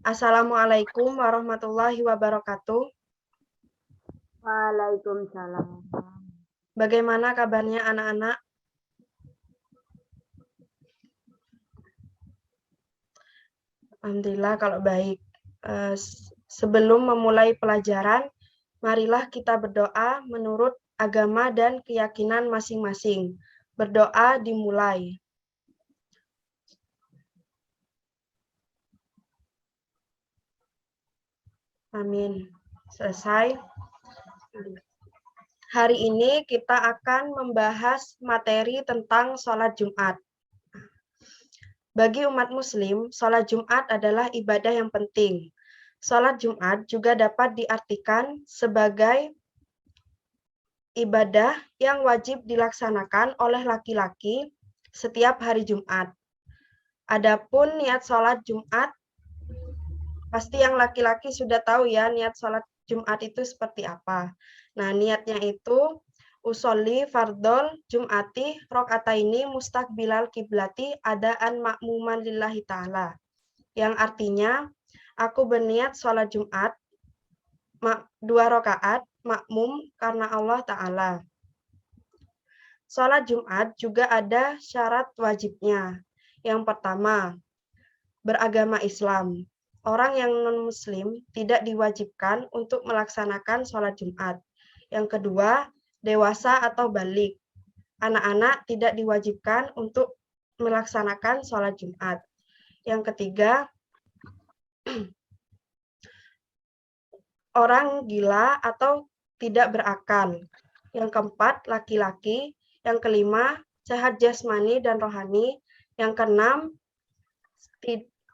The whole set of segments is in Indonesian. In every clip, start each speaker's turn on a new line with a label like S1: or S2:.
S1: Assalamualaikum warahmatullahi wabarakatuh.
S2: Waalaikumsalam.
S1: Bagaimana kabarnya anak-anak? Alhamdulillah kalau baik. Sebelum memulai pelajaran, marilah kita berdoa menurut agama dan keyakinan masing-masing. Berdoa dimulai. Amin. Selesai. Hari ini kita akan membahas materi tentang sholat Jumat. Bagi umat muslim, sholat Jumat adalah ibadah yang penting. Sholat Jumat juga dapat diartikan sebagai ibadah yang wajib dilaksanakan oleh laki-laki setiap hari Jumat. Adapun niat sholat Jumat, pasti yang laki-laki sudah tahu ya niat sholat Jumat itu seperti apa. Nah, niatnya itu usolli fardol Jum'ati rokataini mustaqbilal kiblati adaan makmuman lillahi ta'ala. Yang artinya, aku berniat sholat Jumat 2 rakaat makmum karena Allah Ta'ala. Sholat Jumat juga ada syarat wajibnya. Yang pertama, beragama Islam. Orang yang non-muslim tidak diwajibkan untuk melaksanakan sholat Jumat. Yang kedua, dewasa atau balik. Anak-anak tidak diwajibkan untuk melaksanakan sholat Jumat. Yang ketiga, orang gila atau tidak berakal. Yang keempat, laki-laki. Yang kelima, sehat jasmani dan rohani. Yang keenam,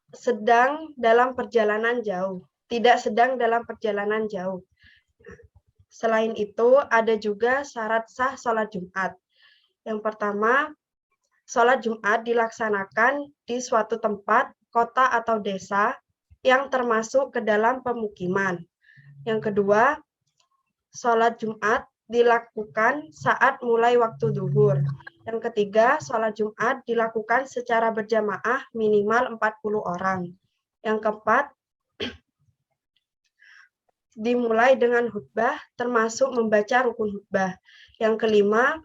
S1: sedang dalam perjalanan jauh. Tidak sedang dalam perjalanan jauh. Selain itu, ada juga syarat sah sholat Jumat. Yang pertama, sholat Jumat dilaksanakan di suatu tempat, kota atau desa yang termasuk ke dalam pemukiman. Yang kedua, sholat Jumat dilakukan saat mulai waktu zuhur. Yang ketiga, sholat Jumat dilakukan secara berjamaah minimal 40 orang. Yang keempat, dimulai dengan khutbah termasuk membaca rukun khutbah. Yang kelima,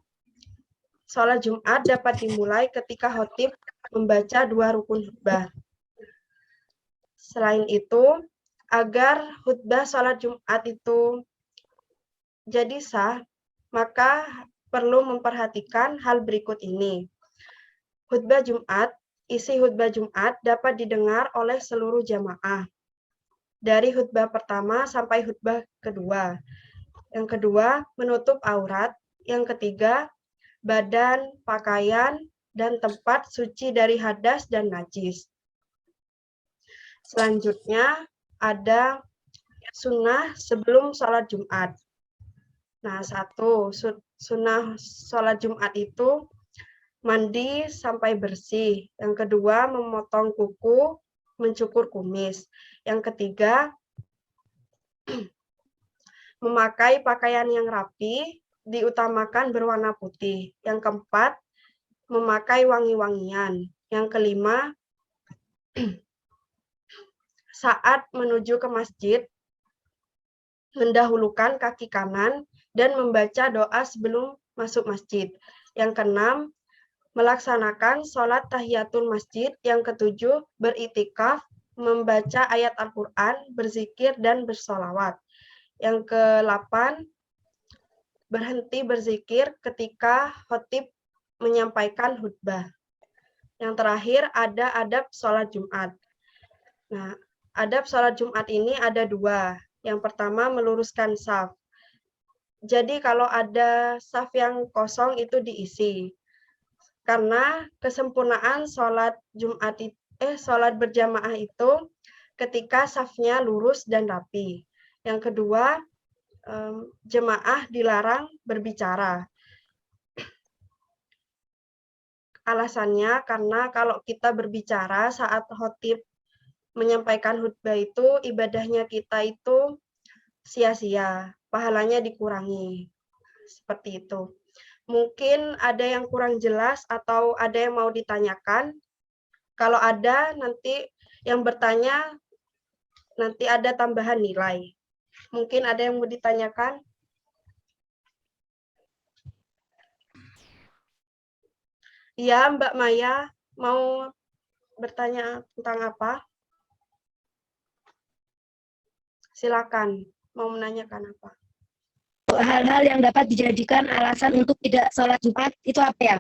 S1: sholat Jumat dapat dimulai ketika khatib membaca 2 rukun khutbah. Selain itu, agar khutbah sholat Jumat itu jadi sah, maka perlu memperhatikan hal berikut ini. Khutbah Jumat, isi khutbah Jumat dapat didengar oleh seluruh jamaah. Dari khutbah pertama sampai khutbah kedua. Yang kedua, menutup aurat. Yang ketiga, badan, pakaian, dan tempat suci dari hadas dan najis. Selanjutnya, ada sunnah sebelum sholat Jumat. Nah, satu, sunnah sholat Jumat itu mandi sampai bersih. Yang kedua, memotong kuku, mencukur kumis. Yang ketiga, memakai pakaian yang rapi, diutamakan berwarna putih. Yang keempat, memakai wangi-wangian. Yang kelima, saat menuju ke masjid, mendahulukan kaki kanan dan membaca doa sebelum masuk masjid. Yang keenam, melaksanakan sholat tahiyatul masjid. Yang ketujuh, beriktikaf, membaca ayat Al-Quran, berzikir, dan bersolawat. Yang ke-8, berhenti berzikir ketika khatib menyampaikan khutbah. Yang terakhir, ada adab sholat Jumat. Nah, adab sholat Jumat ini ada 2. Yang pertama, meluruskan shaf. Jadi kalau ada shaf yang kosong itu diisi. Karena kesempurnaan sholat Jumat sholat berjamaah itu ketika shafnya lurus dan rapi. Yang kedua, jemaah dilarang berbicara. Alasannya karena kalau kita berbicara saat khatib menyampaikan khutbah itu, ibadahnya kita itu sia-sia, pahalanya dikurangi. Seperti itu. Mungkin ada yang kurang jelas atau ada yang mau ditanyakan. Kalau ada, nanti yang bertanya nanti ada tambahan nilai. Mungkin ada yang mau ditanyakan? Ya, Mbak Maya, mau bertanya tentang apa? Silakan, mau menanyakan apa?
S2: Hal-hal yang dapat dijadikan alasan untuk tidak sholat Jumat itu apa ya?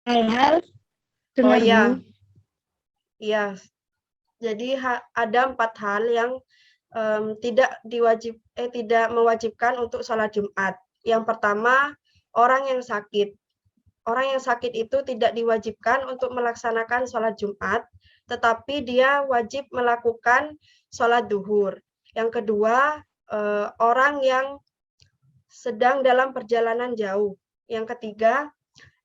S2: Hal-hal
S1: Oh
S2: dengar
S1: ya,
S2: dulu.
S1: iya. Jadi ada 4 hal yang tidak mewajibkan untuk sholat Jumat. Yang pertama, orang yang sakit. Orang yang sakit itu tidak diwajibkan untuk melaksanakan sholat Jumat, tetapi dia wajib melakukan sholat duhur. Yang kedua, orang yang sedang dalam perjalanan jauh. Yang ketiga,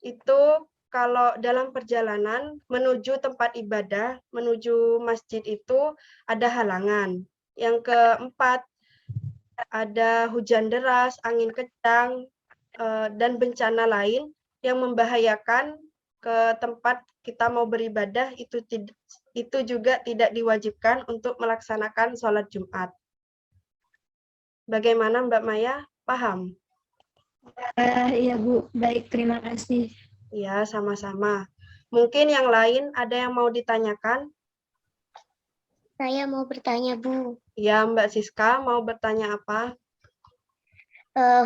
S1: itu kalau dalam perjalanan menuju tempat ibadah, menuju masjid itu ada halangan. Yang keempat, ada hujan deras, angin kencang, dan bencana lain yang membahayakan ke tempat kita mau beribadah, itu juga tidak diwajibkan untuk melaksanakan sholat Jumat. Bagaimana Mbak Maya? Paham?
S2: Iya Bu, baik, terima kasih.
S1: Ya, sama-sama. Mungkin yang lain ada yang mau ditanyakan?
S3: Saya mau bertanya, Bu.
S1: Ya, Mbak Siska mau bertanya apa?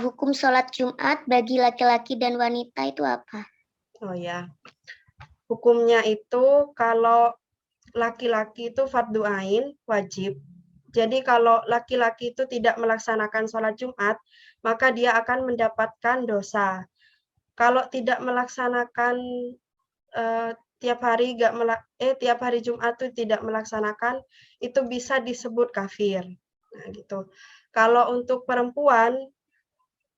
S3: Hukum sholat Jumat bagi laki-laki dan wanita itu apa?
S1: Oh ya, hukumnya itu kalau laki-laki itu fardu ain, wajib. Jadi kalau laki-laki itu tidak melaksanakan sholat Jumat, maka dia akan mendapatkan dosa. Kalau tidak melaksanakan tiap hari Jumat itu tidak melaksanakan, itu bisa disebut kafir. Nah, gitu. Kalau untuk perempuan,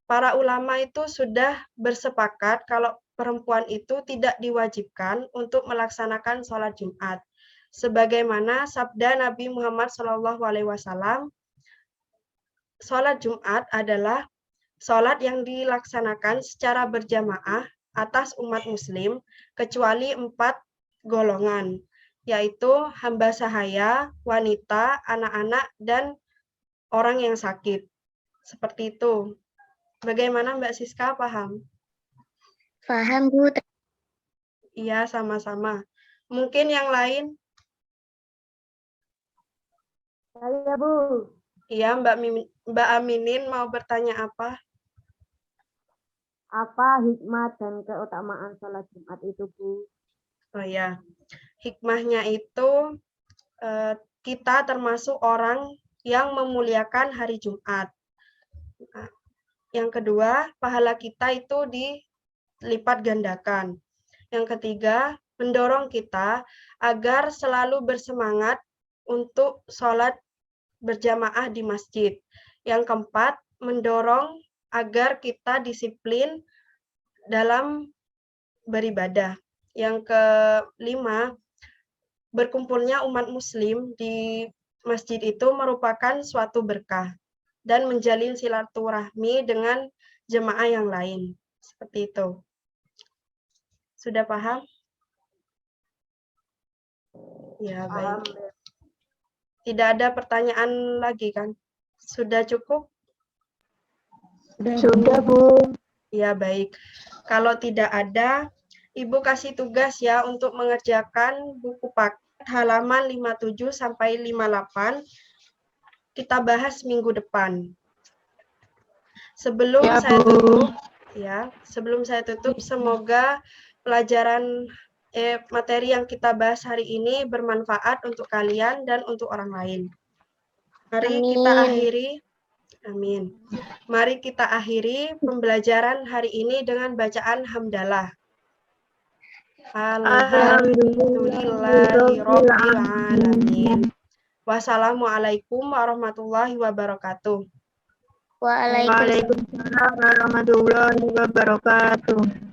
S1: para ulama itu sudah bersepakat kalau perempuan itu tidak diwajibkan untuk melaksanakan sholat Jumat. Sebagaimana sabda Nabi Muhammad SAW, sholat Jumat adalah sholat yang dilaksanakan secara berjamaah atas umat muslim, kecuali 4 golongan, yaitu hamba sahaya, wanita, anak-anak, dan orang yang sakit. Seperti itu. Bagaimana Mbak Siska, paham?
S3: Paham, Bu.
S1: Iya, sama-sama. Mungkin yang lain?
S3: Saya, Bu.
S1: Iya, Mbak Aminin mau bertanya apa?
S3: Apa hikmah dan keutamaan sholat Jumat itu, Bu?
S1: Oh ya, hikmahnya itu kita termasuk orang yang memuliakan hari Jumat. Yang kedua, pahala kita itu dilipat gandakan. Yang ketiga, mendorong kita agar selalu bersemangat untuk sholat berjamaah di masjid. Yang keempat, mendorong agar kita disiplin dalam beribadah. Yang kelima, berkumpulnya umat muslim di masjid itu merupakan suatu berkah dan menjalin silaturahmi dengan jemaah yang lain. Seperti itu. Sudah paham? Ya, baik. Tidak ada pertanyaan lagi kan? Sudah cukup?
S3: Sudah, Bu.
S1: Ya, baik. Kalau tidak ada, Ibu kasih tugas ya untuk mengerjakan buku paket halaman 57 sampai 58. Kita bahas minggu depan. Sebelum saya tutup, semoga pelajaran materi yang kita bahas hari ini bermanfaat untuk kalian dan untuk orang lain. Mari kita akhiri. Amin. Mari kita akhiri pembelajaran hari ini dengan bacaan hamdalah. Alhamdulillahirabbil alamin. Wassalamualaikum warahmatullahi wabarakatuh.
S3: Waalaikumsalam warahmatullahi wabarakatuh.